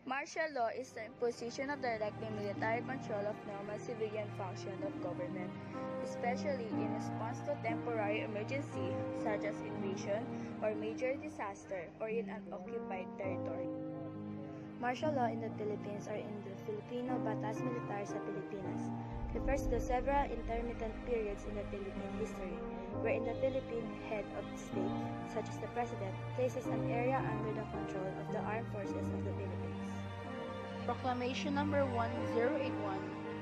Martial law is the imposition of direct military control of normal civilian function of government, especially in response to temporary emergency such as invasion or major disaster or in an occupied territory. Martial law in the Philippines or in the Filipino Batas Militar sa Pilipinas refers to several intermittent periods in the Philippine history wherein the Philippine head of the state, such as the President, places an area under the control of the armed forces of the Philippines. Proclamation number 1081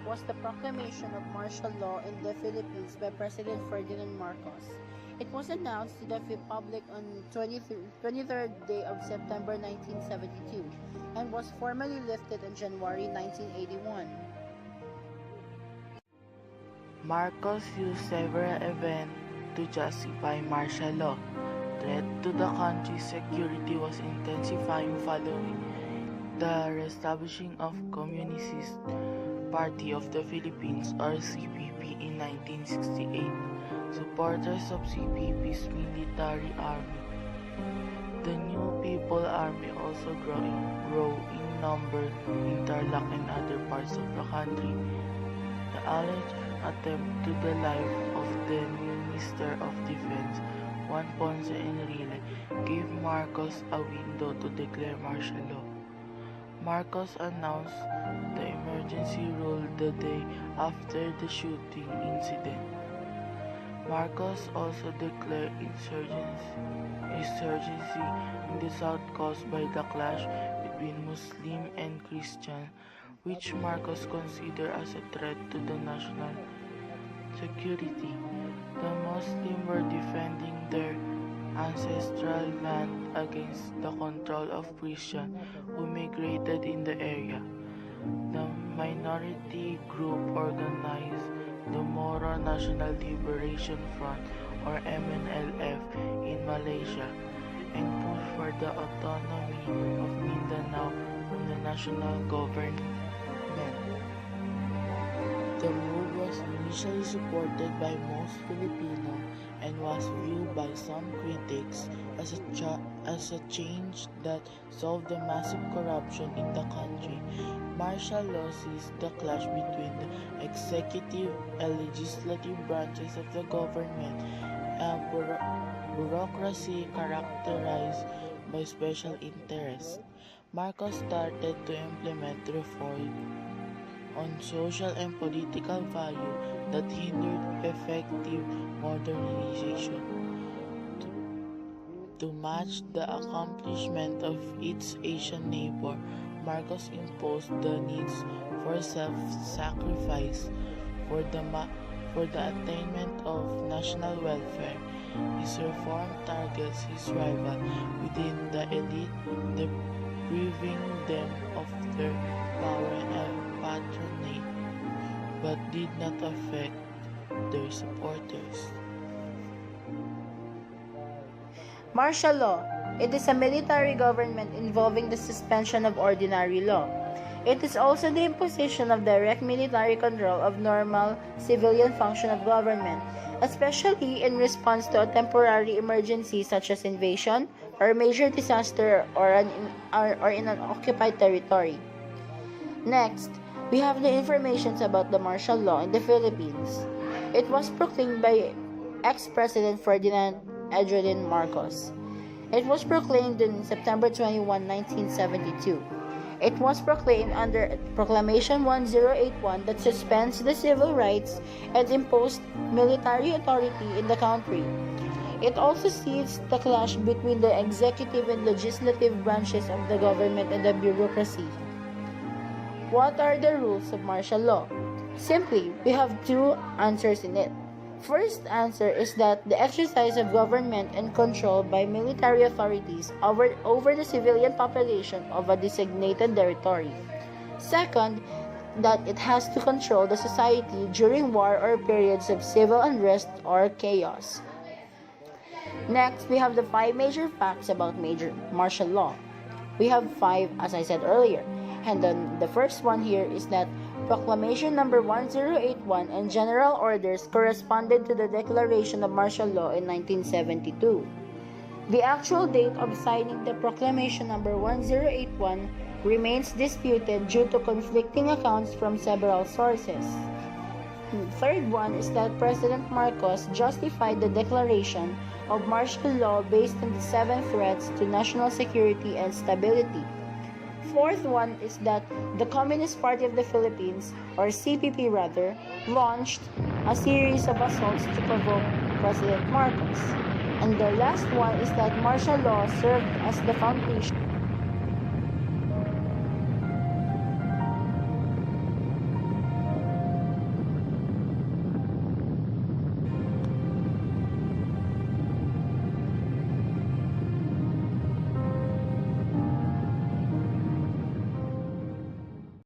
was the proclamation of martial law in the Philippines by President Ferdinand Marcos. It was announced to the public on 23rd day of September 1972 and was formally lifted in January 1981. Marcos used several events to justify martial law. Threat to the country's security was intensifying following the reestablishing of Communist Party of the Philippines or CPP in 1968. Supporters of CPP's military army. The New People Army also grow in number in Tarlac and other parts of the country. The alleged attempt to the life of the Minister of Defense, Juan Ponce Enrile, gave Marcos a window to declare martial law. Marcos announced the emergency rule the day after the shooting incident. Marcos also declared insurgency in the south caused by the clash between Muslim and Christian, which Marcos considered as a threat to the national security. The Muslims were defending their ancestral land against the control of Christians who migrated in the area. The minority group organized the Moro National Liberation Front or MNLF in Malaysia and pushed for the autonomy of Mindanao from the national government. The move was initially supported by most Filipinos and was viewed by some critics as a change that solved the massive corruption in the country. Martial law sees the clash between the executive and legislative branches of the government and bureaucracy characterized by special interests. Marcos started to implement reforms on social and political value that hindered effective modernization. To match the accomplishment of its Asian neighbor, Marcos imposed the needs for self-sacrifice for the attainment of national welfare. His reform targets his rival within the elite, depriving them of their power and patronage, but did not affect their supporters. Martial law. It is a military government involving the suspension of ordinary law. It is also the imposition of direct military control of normal civilian function of government, especially in response to a temporary emergency such as invasion or major disaster or in an occupied territory. Next, we have the information about the martial law in the Philippines. It was proclaimed by ex-President Ferdinand Marcos. It was proclaimed on September 21, 1972. It was proclaimed under Proclamation 1081 that suspends the civil rights and imposed military authority in the country. It also sees the clash between the executive and legislative branches of the government and the bureaucracy. What are the rules of martial law? Simply, we have two answers in it. First answer is that the exercise of government and control by military authorities over the civilian population of a designated territory. Second, that it has to control the society during war or periods of civil unrest or chaos. Next, we have the 5 major facts about martial law. We have 5, as I said earlier. And then the first one here is that Proclamation number 1081 and general orders corresponded to the declaration of martial law in 1972. The actual date of signing the Proclamation number 1081 remains disputed due to conflicting accounts from several sources. The third one is that President Marcos justified the declaration of martial law based on the 7 threats to national security and stability. Fourth one is that the Communist Party of the Philippines, or CPP rather, launched a series of assaults to provoke President Marcos. And the last one is that martial law served as the foundation